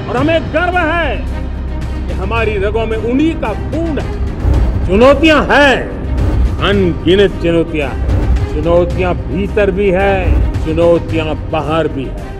और हमें गर्व है कि हमारी रगों में उन्हीं का खून है। चुनौतियां हैं, अनगिनत चुनौतियां हैं। चुनौतियां भीतर भी है, चुनौतियां बाहर भी है।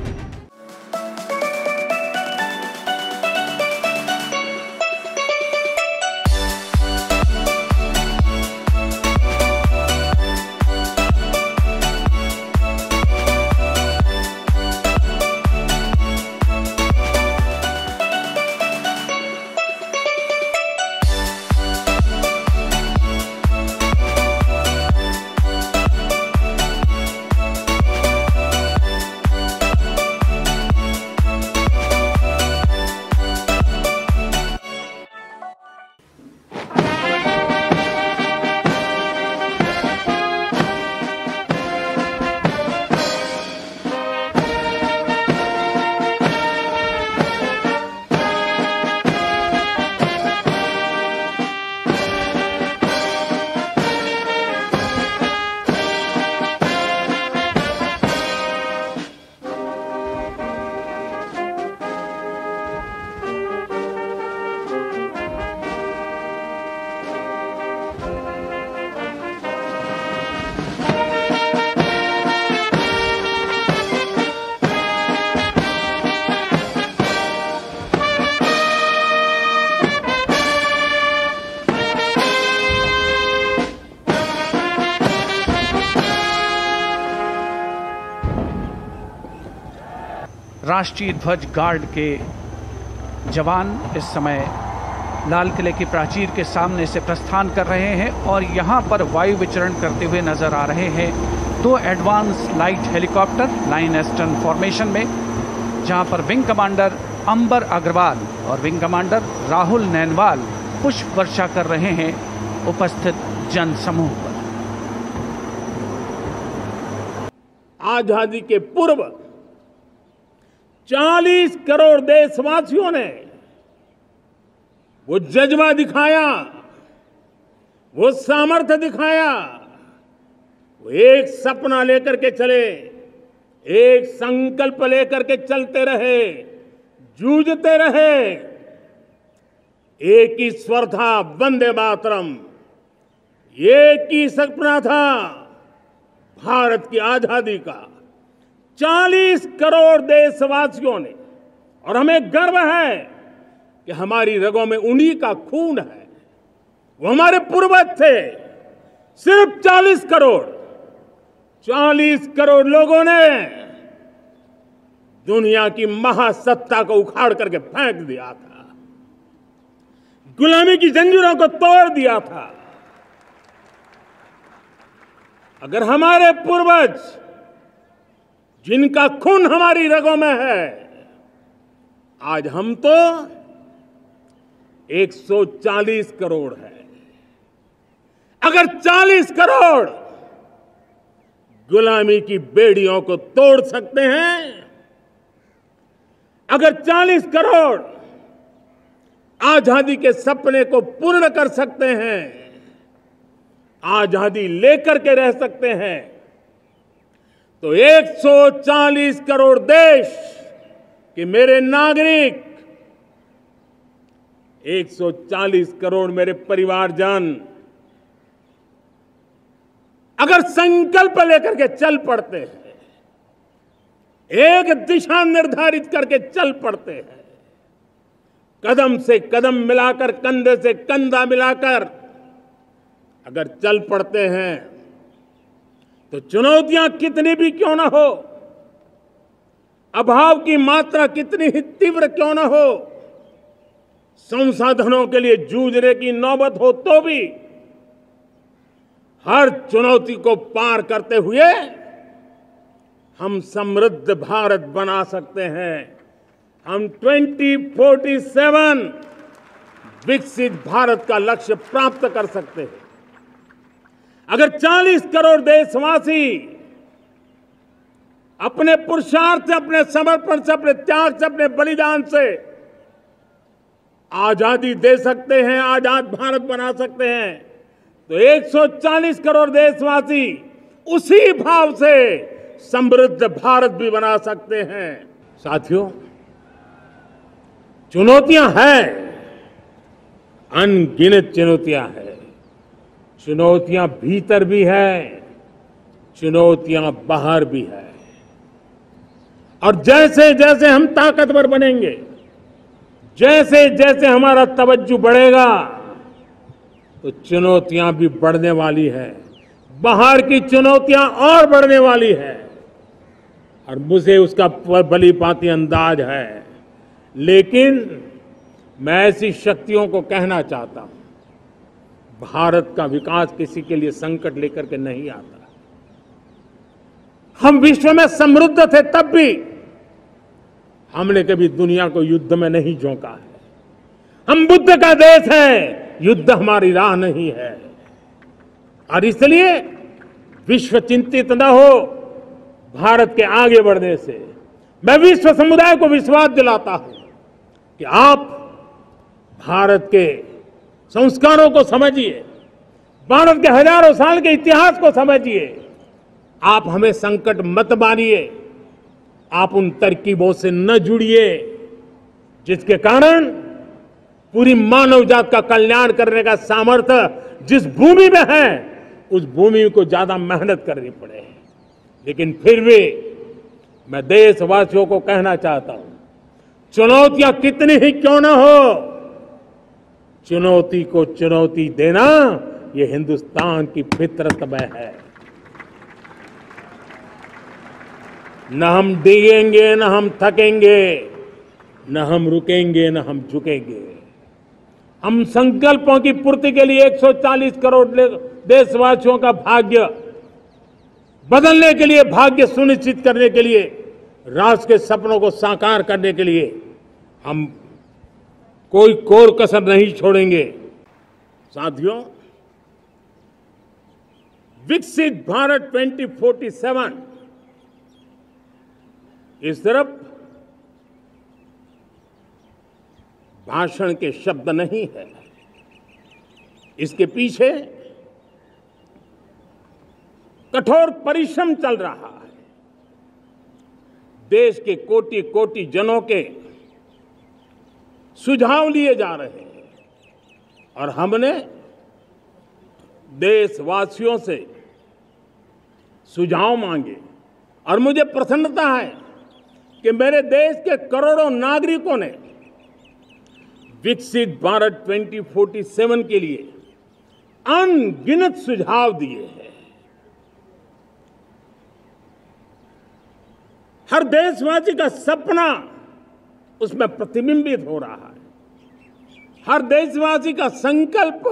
राष्ट्रीय ध्वज गार्ड के जवान इस समय लाल किले की प्राचीर के सामने से प्रस्थान कर रहे हैं और यहाँ पर वायु विचरण करते हुए नजर आ रहे हैं 2 advance light helicopter line astern formation में, जहाँ पर विंग कमांडर अंबर अग्रवाल और विंग कमांडर राहुल नैनवाल पुष्प वर्षा कर रहे हैं उपस्थित जन समूह पर। आजादी के पूर्व 40 करोड़ देशवासियों ने वो जज्बा दिखाया, वो सामर्थ्य दिखाया, वो एक सपना लेकर के चले, एक संकल्प लेकर के चलते रहे, जूझते रहे। एक ही स्वर था, वंदे मातरम। एक ही सपना था, भारत की आजादी का। 40 करोड़ देशवासियों ने, और हमें गर्व है कि हमारी रगों में उन्हीं का खून है। वो हमारे पूर्वज थे। सिर्फ 40 करोड़ लोगों ने दुनिया की महासत्ता को उखाड़ करके फेंक दिया था, गुलामी की जंजीरों को तोड़ दिया था। अगर हमारे पूर्वज, जिनका खून हमारी रगों में है, आज हम तो 140 करोड़ है। अगर 40 करोड़ गुलामी की बेड़ियों को तोड़ सकते हैं, अगर 40 करोड़ आजादी के सपने को पूर्ण कर सकते हैं, आजादी लेकर के रह सकते हैं, तो 140 करोड़ देश के मेरे नागरिक, 140 करोड़ मेरे परिवारजन अगर संकल्प लेकर के चल पड़ते हैं, एक दिशा निर्धारित करके चल पड़ते हैं, कदम से कदम मिलाकर, कंधे से कंधा मिलाकर अगर चल पड़ते हैं, तो चुनौतियां कितनी भी क्यों ना हो, अभाव की मात्रा कितनी ही तीव्र क्यों ना हो, संसाधनों के लिए जूझने की नौबत हो, तो भी हर चुनौती को पार करते हुए हम समृद्ध भारत बना सकते हैं। हम 2047 विकसित भारत का लक्ष्य प्राप्त कर सकते हैं। अगर 40 करोड़ देशवासी अपने पुरुषार्थ से, अपने समर्पण से, अपने त्याग से, अपने बलिदान से आजादी दे सकते हैं, आजाद भारत बना सकते हैं, तो 140 करोड़ देशवासी उसी भाव से समृद्ध भारत भी बना सकते हैं। साथियों, चुनौतियां हैं, अनगिनत चुनौतियां हैं। चुनौतियां भीतर भी है, चुनौतियां बाहर भी है। और जैसे जैसे हम ताकतवर बनेंगे, जैसे जैसे हमारा तवज्जो बढ़ेगा, तो चुनौतियां भी बढ़ने वाली है, बाहर की चुनौतियां और बढ़ने वाली है। और मुझे उसका भली भांति अंदाज है। लेकिन मैं ऐसी शक्तियों को कहना चाहता हूं, भारत का विकास किसी के लिए संकट लेकर के नहीं आता। हम विश्व में समृद्ध थे, तब भी हमने कभी दुनिया को युद्ध में नहीं झोंका है। हम बुद्ध का देश है, युद्ध हमारी राह नहीं है। और इसलिए विश्व चिंतित न हो भारत के आगे बढ़ने से। मैं विश्व समुदाय को विश्वास दिलाता हूं कि आप भारत के संस्कारों को समझिए, भारत के हजारों साल के इतिहास को समझिए। आप हमें संकट मत मानिए, आप उन तरकीबों से न जुड़िए जिसके कारण पूरी मानव जात का कल्याण करने का सामर्थ्य जिस भूमि में है, उस भूमि को ज्यादा मेहनत करनी पड़े। लेकिन फिर भी मैं देशवासियों को कहना चाहता हूं, चुनौतियां कितनी ही क्यों न हो, चुनौती को चुनौती देना ये हिंदुस्तान की फितरत में है। न हम डिगेंगे, न हम थकेंगे, न हम रुकेंगे, न हम झुकेंगे। हम संकल्पों की पूर्ति के लिए 140 करोड़ देशवासियों का भाग्य बदलने के लिए, भाग्य सुनिश्चित करने के लिए, राष्ट्र के सपनों को साकार करने के लिए हम कोई कोर कसर नहीं छोड़ेंगे। साथियों, विकसित भारत 2047 इस सिर्फ भाषण के शब्द नहीं है, इसके पीछे कठोर परिश्रम चल रहा है। देश के कोटि कोटि जनों के सुझाव लिए जा रहे हैं और हमने देशवासियों से सुझाव मांगे। और मुझे प्रसन्नता है कि मेरे देश के करोड़ों नागरिकों ने विकसित भारत 2047 के लिए अनगिनत सुझाव दिए हैं। हर देशवासी का सपना उसमें प्रतिबिंबित हो रहा है, हर देशवासी का संकल्प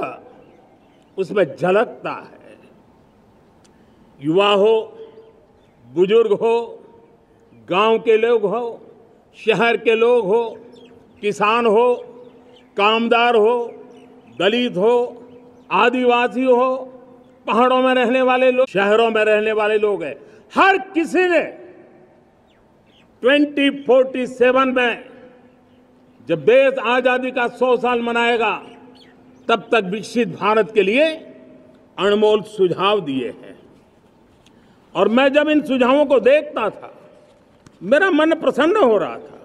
उसमें झलकता है। युवा हो, बुजुर्ग हो, गांव के लोग हो, शहर के लोग हो, किसान हो, कामदार हो, दलित हो, आदिवासी हो, पहाड़ों में रहने वाले लोग, शहरों में रहने वाले लोग हैं, हर किसी ने 2047 में जब देश आजादी का 100 साल मनाएगा, तब तक विकसित भारत के लिए अनमोल सुझाव दिए हैं। और मैं जब इन सुझावों को देखता था, मेरा मन प्रसन्न हो रहा था।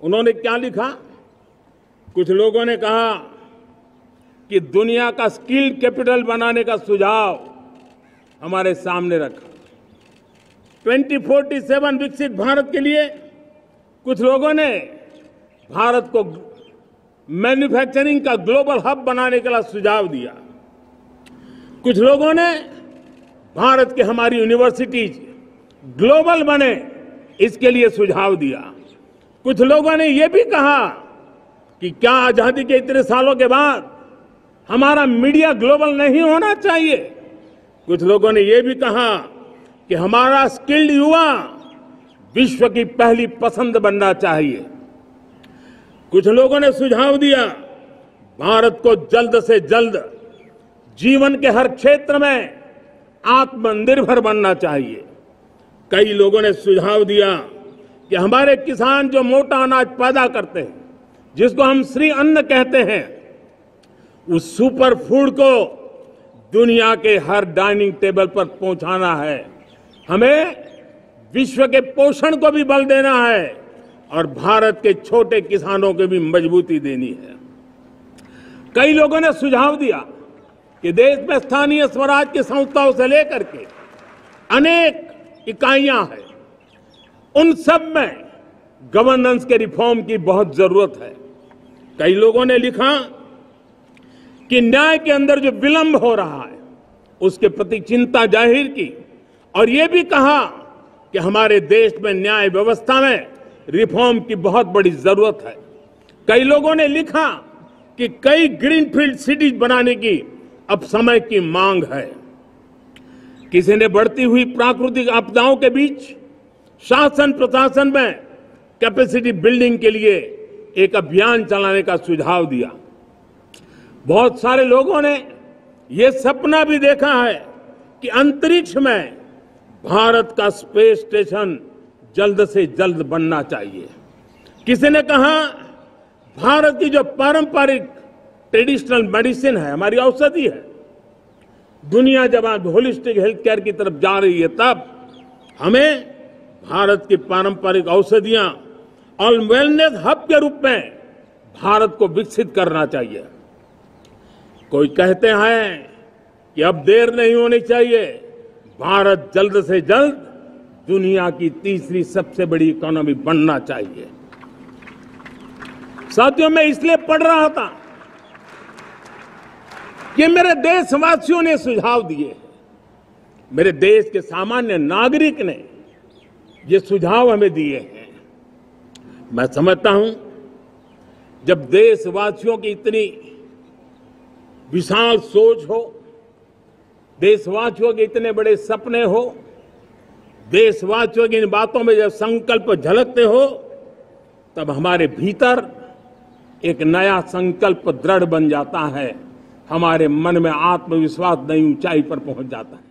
उन्होंने क्या लिखा? कुछ लोगों ने कहा कि दुनिया का स्किल कैपिटल बनाने का सुझाव हमारे सामने रखा। 2047 विकसित भारत के लिए कुछ लोगों ने भारत को मैन्युफैक्चरिंग का ग्लोबल हब बनाने का सुझाव दिया। कुछ लोगों ने भारत की हमारी यूनिवर्सिटीज ग्लोबल बने, इसके लिए सुझाव दिया। कुछ लोगों ने यह भी कहा कि क्या आजादी के इतने सालों के बाद हमारा मीडिया ग्लोबल नहीं होना चाहिए। कुछ लोगों ने यह भी कहा कि हमारा स्किल्ड युवा विश्व की पहली पसंद बनना चाहिए। कुछ लोगों ने सुझाव दिया भारत को जल्द से जल्द जीवन के हर क्षेत्र में आत्मनिर्भर बनना चाहिए। कई लोगों ने सुझाव दिया कि हमारे किसान जो मोटा अनाज पैदा करते हैं, जिसको हम श्री अन्न कहते हैं, उस सुपर फूड को दुनिया के हर डाइनिंग टेबल पर पहुंचाना है। हमें विश्व के पोषण को भी बल देना है, और भारत के छोटे किसानों को भी मजबूती देनी है। कई लोगों ने सुझाव दिया कि देश में स्थानीय स्वराज की संस्थाओं से लेकर के अनेक इकाइयां हैं, उन सब में गवर्नेंस के रिफॉर्म की बहुत जरूरत है। कई लोगों ने लिखा कि न्याय के अंदर जो विलंब हो रहा है उसके प्रति चिंता जाहिर की और ये भी कहा कि हमारे देश में न्याय व्यवस्था में रिफॉर्म की बहुत बड़ी जरूरत है। कई लोगों ने लिखा कि कई ग्रीनफील्ड सिटीज बनाने की अब समय की मांग है। किसी ने बढ़ती हुई प्राकृतिक आपदाओं के बीच शासन प्रशासन में कैपेसिटी बिल्डिंग के लिए एक अभियान चलाने का सुझाव दिया। बहुत सारे लोगों ने यह सपना भी देखा है कि अंतरिक्ष में भारत का स्पेस स्टेशन जल्द से जल्द बनना चाहिए। किसी ने कहा भारत की जो पारंपरिक ट्रेडिशनल मेडिसिन है, हमारी औषधि है, दुनिया जब आज होलिस्टिक हेल्थ केयर की तरफ जा रही है तब हमें भारत की पारंपरिक औषधियां और वेलनेस हब के रूप में भारत को विकसित करना चाहिए। कोई कहते हैं कि अब देर नहीं होनी चाहिए, भारत जल्द से जल्द दुनिया की तीसरी सबसे बड़ी इकोनॉमी बनना चाहिए। साथियों, मैं इसलिए पढ़ रहा था कि मेरे देशवासियों ने सुझाव दिए, मेरे देश के सामान्य नागरिक ने ये सुझाव हमें दिए हैं। मैं समझता हूं जब देशवासियों की इतनी विशाल सोच हो, देशवासियों के इतने बड़े सपने हो, देशवासियों की इन बातों में जब संकल्प झलकते हो तब हमारे भीतर एक नया संकल्प दृढ़ बन जाता है, हमारे मन में आत्मविश्वास नई ऊंचाई पर पहुंच जाता है।